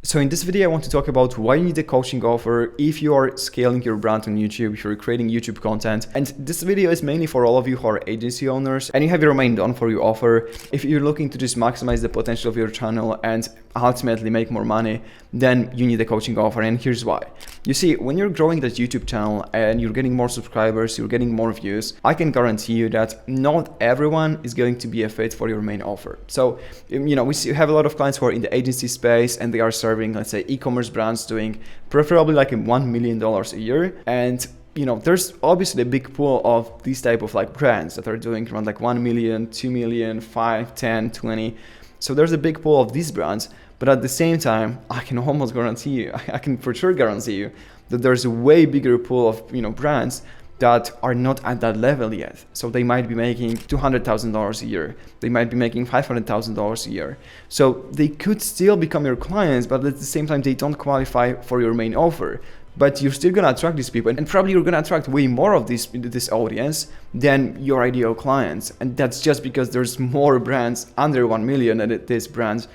So in this video, I want to talk about why you need a coaching offer if you are scaling your brand on YouTube, if you're creating YouTube content. And this video is mainly for all of you who are agency owners and you have your main done for you offer. If you're looking to just maximize the potential of your channel and ultimately make more money, then you need a coaching offer. And here's why. You see, when you're growing that YouTube channel and you're getting more subscribers, you're getting more views, I can guarantee you that not everyone is going to be a fit for your main offer. So, we have a lot of clients who are in the agency space and they are serving, let's say, e-commerce brands doing preferably like $1 million a year. And there's obviously a big pool of these type of like brands that are doing around like 1 million, 2 million, 5, 10, 20. So there's a big pool of these brands, but at the same time, I can almost guarantee you, I can for sure guarantee you that there's a way bigger pool of, brands that are not at that level yet. So they might be making $200,000 a year. They might be making $500,000 a year. So they could still become your clients, but at the same time, they don't qualify for your main offer. But you're still gonna attract these people, and probably you're gonna attract way more of this audience than your ideal clients. And that's just because there's more brands under 1 million than it is brands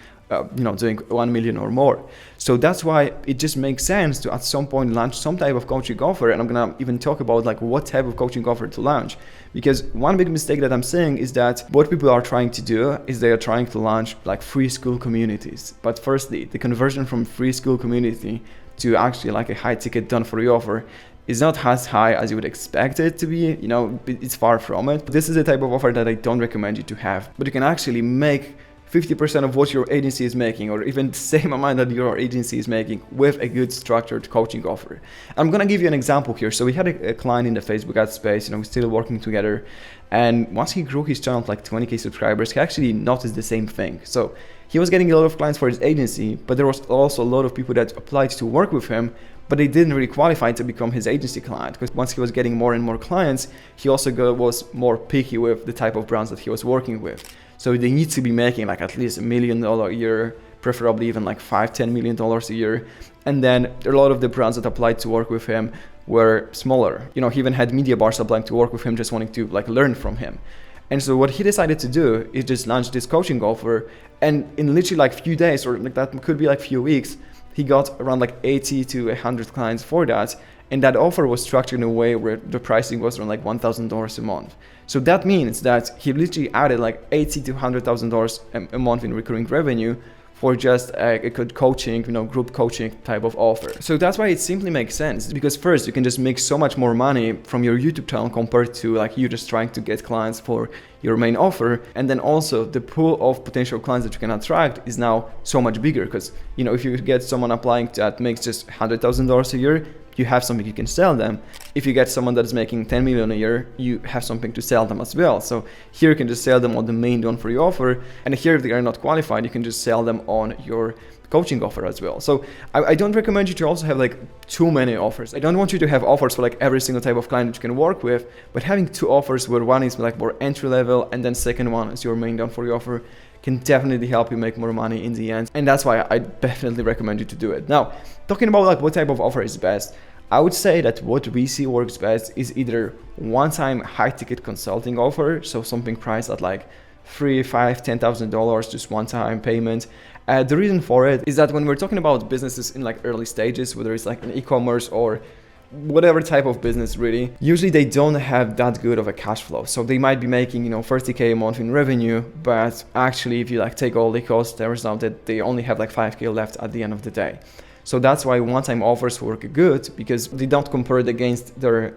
doing 1 million or more. So that's why it just makes sense to at some point launch some type of coaching offer. And I'm gonna even talk about like what type of coaching offer to launch. Because one big mistake that I'm seeing is that what people are trying to do is they are trying to launch like free school communities. But firstly, the conversion from free school community to actually like a high ticket done for you offer is not as high as you would expect it to be. It's far from it. This is the type of offer that I don't recommend you to have. But you can actually make 50% of what your agency is making, or even the same amount that your agency is making, with a good structured coaching offer. I'm gonna give you an example here. So we had a client in the Facebook ad space, we're still working together. And once he grew his channel to like 20K subscribers, he actually noticed the same thing. So he was getting a lot of clients for his agency, but there was also a lot of people that applied to work with him, but they didn't really qualify to become his agency client. Because once he was getting more and more clients, he also was more picky with the type of brands that he was working with. So they need to be making like at least $1 million a year, preferably even like $5-10 million a year. And then a lot of the brands that applied to work with him were smaller. He even had media bars applying to work with him, just wanting to like learn from him. And so what he decided to do is just launch this coaching offer. And in literally like few days, or like that could be like few weeks, he got around like 80 to 100 clients for that. And that offer was structured in a way where the pricing was around like $1,000 a month. So that means that he literally added like $80,000 to $100,000 a month in recurring revenue for just a good coaching, group coaching type of offer. So that's why it simply makes sense, because first you can just make so much more money from your YouTube channel compared to like you just trying to get clients for your main offer. And then also the pool of potential clients that you can attract is now so much bigger, because if you get someone applying that makes just $100,000 a year, you have something you can sell them. If you get someone that is making 10 million a year, you have something to sell them as well. So here you can just sell them on the main one for your offer. And here, if they are not qualified, you can just sell them on your coaching offer as well. So I don't recommend you to also have like too many offers. I don't want you to have offers for like every single type of client that you can work with, but having two offers where one is like more entry level and then second one is your main one for your offer can definitely help you make more money in the end. And that's why I definitely recommend you to do it. Now, talking about like what type of offer is best, I would say that what we see works best is either one-time high-ticket consulting offer, so something priced at like $3,000, $5,000, $10,000, just one-time payment. The reason for it is that when we're talking about businesses in like early stages, whether it's like an e-commerce or whatever type of business really, usually they don't have that good of a cash flow. So they might be making 30K a month in revenue, but actually if you like take all the costs, turns out that they only have like 5K left at the end of the day. So that's why one-time offers work good, because they don't compare it against their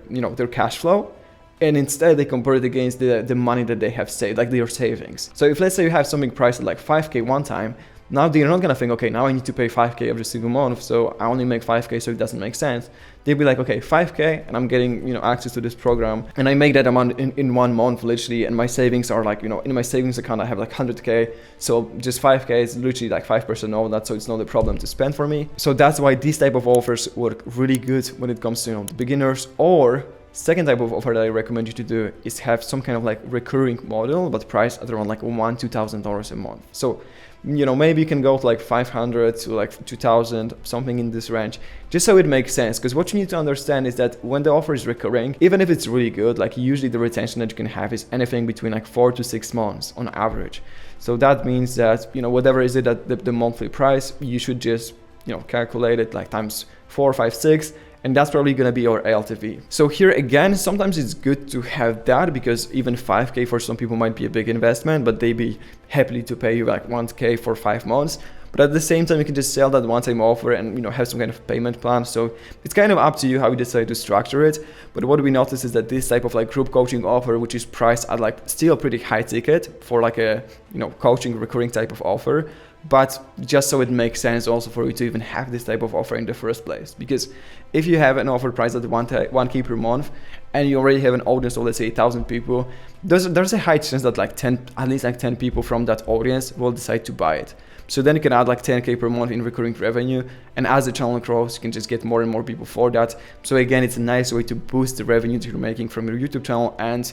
cash flow, and instead they compare it against the money that they have saved, like their savings. So if let's say you have something priced at like 5K one time, now they're not gonna think, okay, now I need to pay 5K every single month, so I only make 5K, so it doesn't make sense. They'll be like, okay, 5K, and I'm getting access to this program, and I make that amount in 1 month literally, and my savings are like, in my savings account I have like 100K, so just 5K is literally like 5% of that, so it's not a problem to spend for me. So that's why these type of offers work really good when it comes to the beginners. Or second type of offer that I recommend you to do is have some kind of like recurring model, but priced at around like $1,000-$2,000 a month. So maybe you can go to like 500 to like 2,000, something in this range, just so it makes sense. Because what you need to understand is that when the offer is recurring, even if it's really good, like usually the retention that you can have is anything between like 4 to 6 months on average. So that means that, whatever is it that the monthly price, you should just calculate it like times 4, 5, 6, and that's probably gonna be our LTV. So here again, sometimes it's good to have that, because even 5K for some people might be a big investment, but they'd be happy to pay you like 1K for 5 months. But at the same time, you can just sell that one-time offer and have some kind of payment plan. So it's kind of up to you how you decide to structure it. But what we notice is that this type of like group coaching offer, which is priced at like still pretty high ticket for like a coaching recurring type of offer, but just so it makes sense also for you to even have this type of offer in the first place. Because if you have an offer priced at 1K per month and you already have an audience of, let's say, 1,000 people, there's a high chance that at least 10 people from that audience will decide to buy it. So then you can add like 10K per month in recurring revenue, and as the channel grows, you can just get more and more people for that. So again, it's a nice way to boost the revenue that you're making from your YouTube channel, and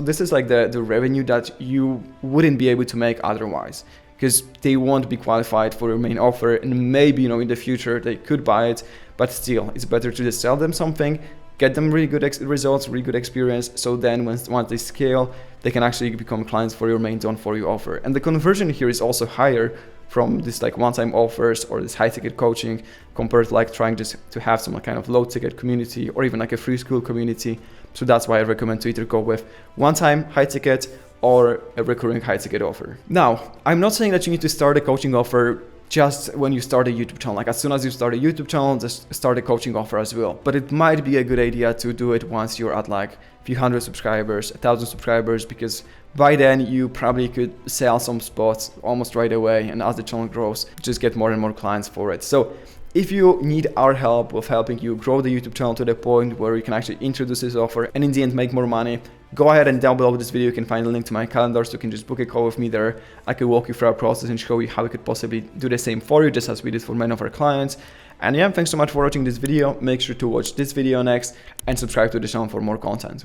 this is like the revenue that you wouldn't be able to make otherwise, because they won't be qualified for your main offer, and maybe in the future they could buy it, but still it's better to just sell them something, get them really good results, really good experience, so then once they scale, they can actually become clients for your main done for you offer. And the conversion here is also higher from this like one-time offers or this high ticket coaching compared to like trying just to have some kind of low ticket community or even like a free school community. So that's why I recommend to either go with one-time high ticket or a recurring high ticket offer. Now, I'm not saying that you need to start a coaching offer just when you start a YouTube channel. Like as soon as you start a YouTube channel, just start a coaching offer as well. But it might be a good idea to do it once you're at like a few hundred subscribers, 1,000 subscribers, because by then you probably could sell some spots almost right away, and as the channel grows, just get more and more clients for it. So if you need our help with helping you grow the YouTube channel to the point where you can actually introduce this offer and in the end make more money, go ahead and down below this video you can find a link to my calendar, so you can just book a call with me there. I can walk you through our process and show you how we could possibly do the same for you, just as we did for many of our clients. And yeah, thanks so much for watching this video. Make sure to watch this video next and subscribe to the channel for more content.